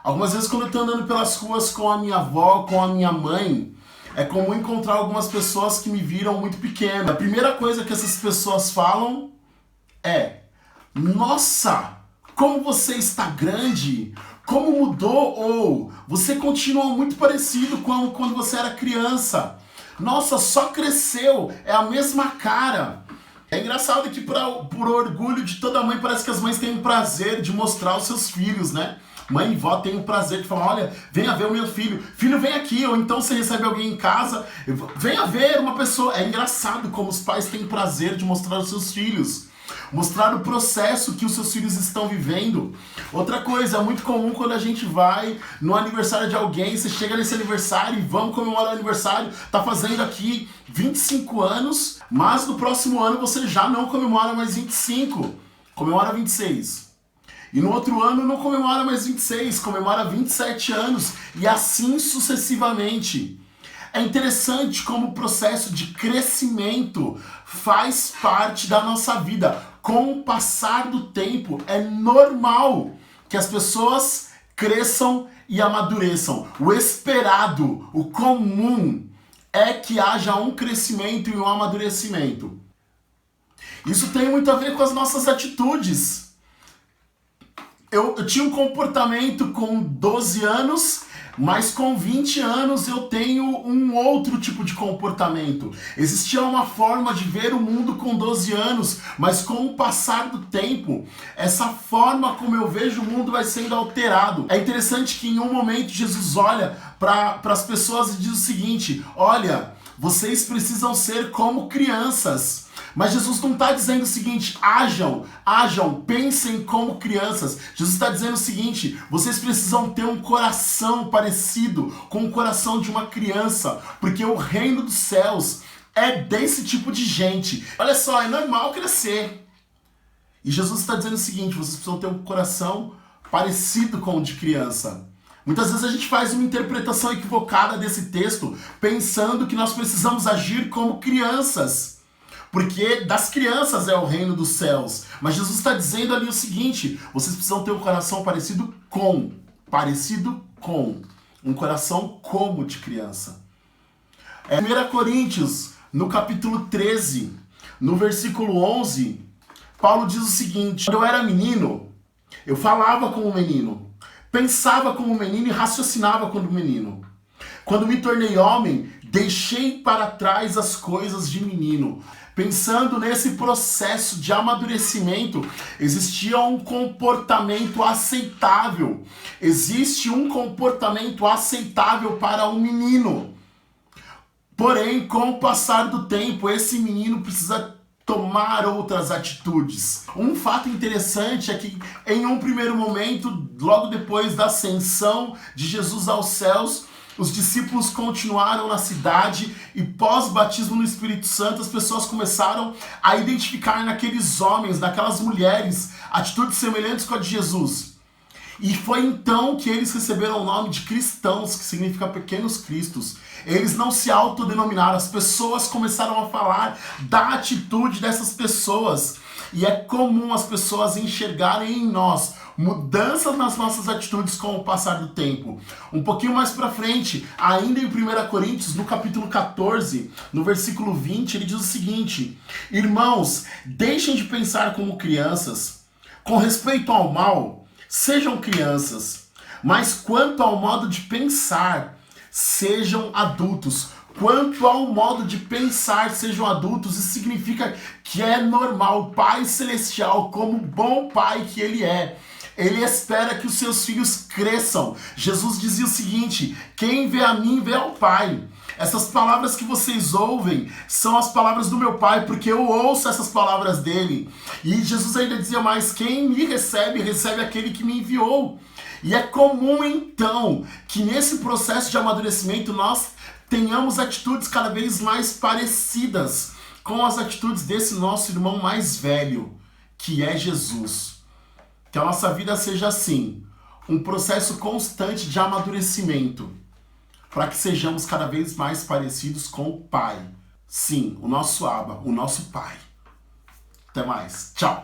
Algumas vezes quando eu tô andando pelas ruas com a minha avó, com a minha mãe, é comum encontrar algumas pessoas que me viram muito pequeno. A primeira coisa que essas pessoas falam é: nossa, como você está grande, como mudou, ou você continua muito parecido com quando você era criança. Nossa, só cresceu, é a mesma cara. É engraçado que por orgulho de toda mãe, parece que as mães têm o prazer de mostrar os seus filhos, né? Mãe e vó têm o prazer de falar: olha, venha ver o meu filho. Filho, vem aqui. Ou então você recebe alguém em casa, venha ver uma pessoa. É engraçado como os pais têm prazer de mostrar os seus filhos. Mostrar o processo que os seus filhos estão vivendo. Outra coisa, é muito comum quando a gente vai no aniversário de alguém, você chega nesse aniversário e vamos comemorar o aniversário, tá fazendo aqui 25 anos, mas no próximo ano você já não comemora mais 25, comemora 26. E no outro ano não comemora mais 26, comemora 27 anos e assim sucessivamente. É interessante como o processo de crescimento faz parte da nossa vida. Com o passar do tempo, é normal que as pessoas cresçam e amadureçam. O esperado, o comum, é que haja um crescimento e um amadurecimento. Isso tem muito a ver com as nossas atitudes. Eu tinha um comportamento com 12 anos, mas com 20 anos eu tenho um outro tipo de comportamento. Existia uma forma de ver o mundo com 12 anos, mas com o passar do tempo, essa forma como eu vejo o mundo vai sendo alterado. É interessante que em um momento Jesus olha para as pessoas e diz o seguinte: olha, vocês precisam ser como crianças. Mas Jesus não está dizendo o seguinte: ajam, pensem como crianças. Jesus está dizendo o seguinte: vocês precisam ter um coração parecido com o coração de uma criança, porque o reino dos céus é desse tipo de gente. Olha só, é normal crescer. E Jesus está dizendo o seguinte: vocês precisam ter um coração parecido com o de criança. Muitas vezes a gente faz uma interpretação equivocada desse texto, pensando que nós precisamos agir como crianças. Porque das crianças é o reino dos céus. Mas Jesus está dizendo ali o seguinte: vocês precisam ter um coração parecido com. Um coração como de criança. 1 Coríntios, no capítulo 13, no versículo 11, Paulo diz o seguinte: quando eu era menino, eu falava como menino, pensava como menino e raciocinava como menino. Quando me tornei homem, deixei para trás as coisas de menino. Pensando nesse processo de amadurecimento, existia um comportamento aceitável. Existe um comportamento aceitável para um menino. Porém, com o passar do tempo, esse menino precisa tomar outras atitudes. Um fato interessante é que, em um primeiro momento, logo depois da ascensão de Jesus aos céus, os discípulos continuaram na cidade e pós-batismo no Espírito Santo, as pessoas começaram a identificar naqueles homens, naquelas mulheres, atitudes semelhantes com a de Jesus. E foi então que eles receberam o nome de cristãos, que significa pequenos cristos. Eles não se autodenominaram, as pessoas começaram a falar da atitude dessas pessoas. E é comum as pessoas enxergarem em nós mudanças nas nossas atitudes com o passar do tempo. Um pouquinho mais pra frente, ainda em 1 Coríntios, no capítulo 14, no versículo 20, ele diz o seguinte: irmãos, deixem de pensar como crianças. Com respeito ao mal, sejam crianças. Mas quanto ao modo de pensar, sejam adultos. Quanto ao modo de pensar, sejam adultos. Isso significa que é normal. O Pai Celestial, como bom pai que Ele é, Ele espera que os seus filhos cresçam. Jesus dizia o seguinte: quem vê a mim, vê ao Pai. Essas palavras que vocês ouvem são as palavras do meu Pai, porque eu ouço essas palavras dele. E Jesus ainda dizia mais: quem me recebe, recebe aquele que me enviou. E é comum, então, que nesse processo de amadurecimento nós tenhamos atitudes cada vez mais parecidas com as atitudes desse nosso irmão mais velho, que é Jesus. Que a nossa vida seja assim, um processo constante de amadurecimento, para que sejamos cada vez mais parecidos com o Pai. Sim, o nosso Abba, o nosso Pai. Até mais. Tchau.